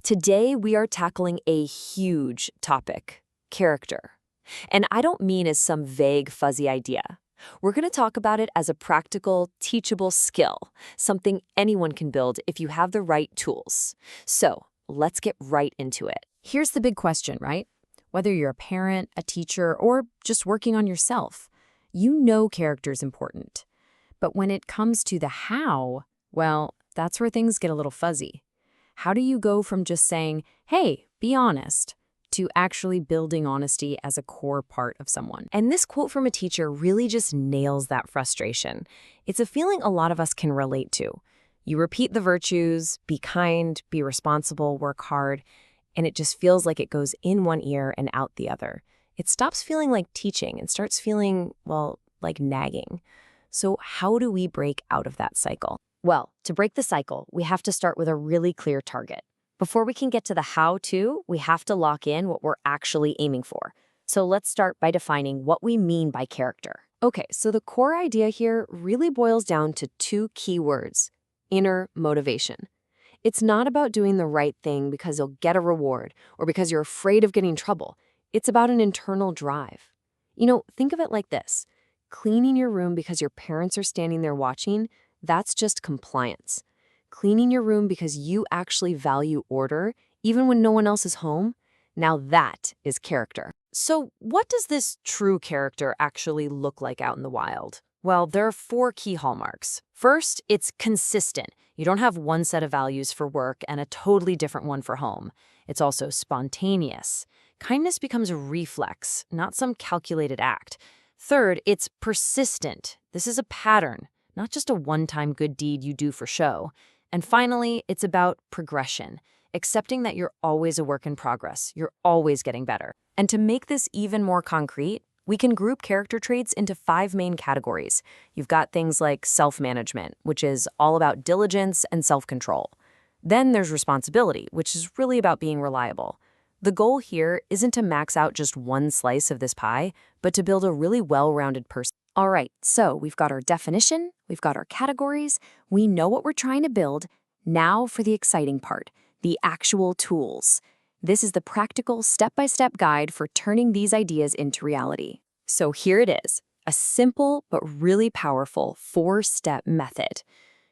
Today, we are tackling a huge topic, character. And I don't mean as some vague, fuzzy idea. We're going to talk about it as a practical, teachable skill, something anyone can build if you have the right tools. So, let's get right into it. Here's the big question, right? Whether you're a parent, a teacher, or just working on yourself, you know character is important. But when it comes to the how, well, that's where things get a little fuzzy. How do you go from just saying, hey, be honest, to actually building honesty as a core part of someone? And this quote from a teacher really just nails that frustration. It's a feeling a lot of us can relate to. You repeat the virtues, be kind, be responsible, work hard, and it just feels like it goes in one ear and out the other. It stops feeling like teaching and starts feeling, well, like nagging. So how do we break out of that cycle? Well, to break the cycle, we have to start with a really clear target. Before we can get to the how-to, we have to lock in what we're actually aiming for. So let's start by defining what we mean by character. Okay, so the core idea here really boils down to two key words: inner motivation. It's not about doing the right thing because you'll get a reward or because you're afraid of getting in trouble. It's about an internal drive. Think of it like this. Cleaning your room because your parents are standing there watching, that's just compliance. Cleaning your room because you actually value order, even when no one else is home, now that is character. So what does this true character actually look like out in the wild? Well, there are 4 key hallmarks. First, it's consistent. You don't have one set of values for work and a totally different one for home. It's also spontaneous. Kindness becomes a reflex, not some calculated act. Third, it's persistent. This is a pattern, not just a one-time good deed you do for show. And finally, it's about progression, accepting that you're always a work in progress. You're always getting better. And to make this even more concrete, we can group character traits into 5 main categories. You've got things like self-management, which is all about diligence and self-control. Then there's responsibility, which is really about being reliable. The goal here isn't to max out just one slice of this pie, but to build a really well-rounded person. All right, so we've got our definition, we've got our categories, we know what we're trying to build. Now for the exciting part, the actual tools. This is the practical step-by-step guide for turning these ideas into reality. So here it is, a simple but really powerful 4-step method.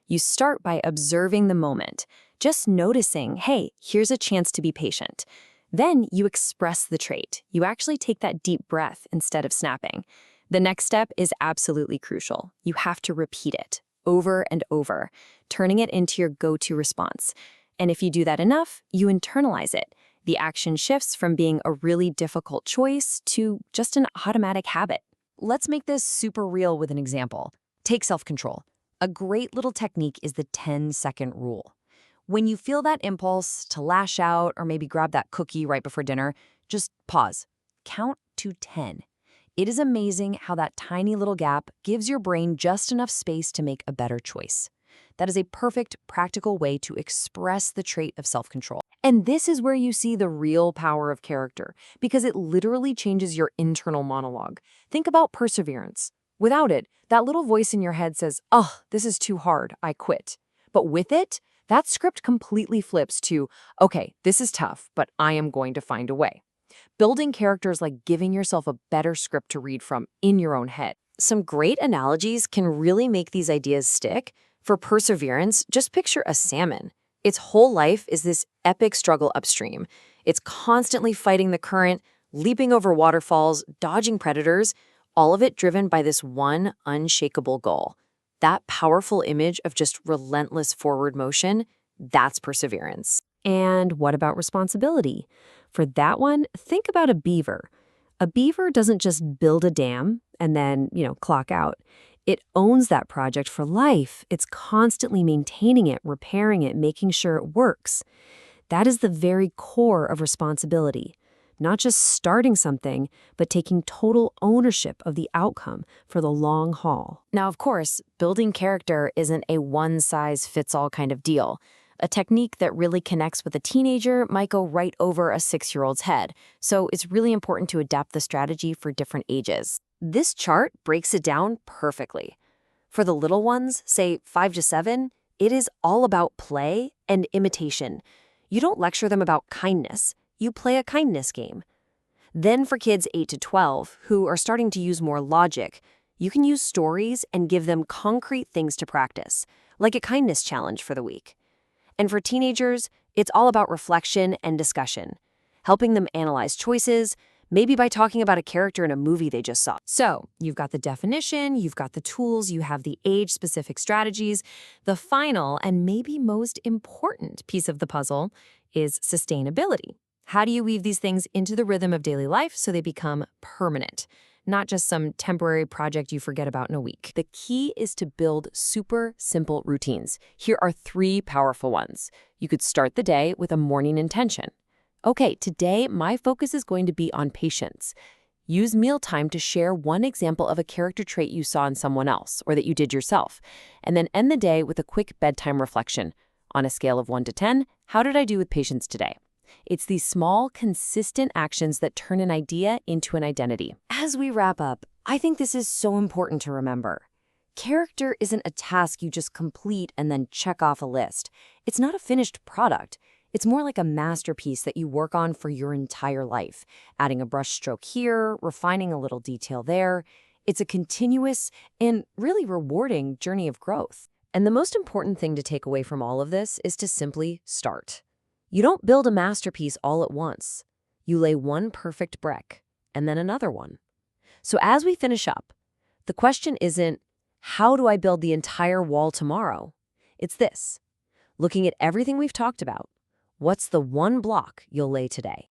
You start by observing the moment, just noticing, hey, here's a chance to be patient. Then you express the trait. You actually take that deep breath instead of snapping. The next step is absolutely crucial. You have to repeat it over and over, turning it into your go-to response. And if you do that enough, you internalize it. The action shifts from being a really difficult choice to just an automatic habit. Let's make this super real with an example. Take self-control. A great little technique is the 10-second rule. When you feel that impulse to lash out or maybe grab that cookie right before dinner, just pause. Count to 10. It is amazing how that tiny little gap gives your brain just enough space to make a better choice. That is a perfect, practical way to express the trait of self-control. And this is where you see the real power of character, because it literally changes your internal monologue. Think about perseverance. Without it, that little voice in your head says, "Oh, this is too hard, I quit." But with it, that script completely flips to, "Okay, this is tough, but I am going to find a way." Building character is like giving yourself a better script to read from in your own head. Some great analogies can really make these ideas stick. For perseverance, just picture a salmon. Its whole life is this epic struggle upstream. It's constantly fighting the current, leaping over waterfalls, dodging predators, all of it driven by this one unshakable goal. That powerful image of just relentless forward motion, that's perseverance. And what about responsibility? For that one, think about a beaver. A beaver doesn't just build a dam and then, clock out. It owns that project for life. It's constantly maintaining it, repairing it, making sure it works. That is the very core of responsibility. Not just starting something, but taking total ownership of the outcome for the long haul. Now, of course, building character isn't a one-size-fits-all kind of deal. A technique that really connects with a teenager might go right over a 6-year-old's head, so it's really important to adapt the strategy for different ages. This chart breaks it down perfectly. For the little ones, say 5 to 7, it is all about play and imitation. You don't lecture them about kindness. You play a kindness game. Then for kids 8 to 12, who are starting to use more logic, you can use stories and give them concrete things to practice, like a kindness challenge for the week. And for teenagers, it's all about reflection and discussion, helping them analyze choices, maybe by talking about a character in a movie they just saw. So you've got the definition, you've got the tools, you have the age-specific strategies. The final and maybe most important piece of the puzzle is sustainability. How do you weave these things into the rhythm of daily life so they become permanent, not just some temporary project you forget about in a week? The key is to build super simple routines. Here are 3 powerful ones. You could start the day with a morning intention. Okay, today my focus is going to be on patience. Use mealtime to share one example of a character trait you saw in someone else or that you did yourself. And then end the day with a quick bedtime reflection. On a scale of 1 to 10, how did I do with patience today? It's these small, consistent actions that turn an idea into an identity. As we wrap up, I think this is so important to remember. Character isn't a task you just complete and then check off a list. It's not a finished product. It's more like a masterpiece that you work on for your entire life, adding a brushstroke here, refining a little detail there. It's a continuous and really rewarding journey of growth. And the most important thing to take away from all of this is to simply start. You don't build a masterpiece all at once. You lay one perfect brick, and then another one. So as we finish up, the question isn't, how do I build the entire wall tomorrow? It's this: looking at everything we've talked about, what's the one block you'll lay today?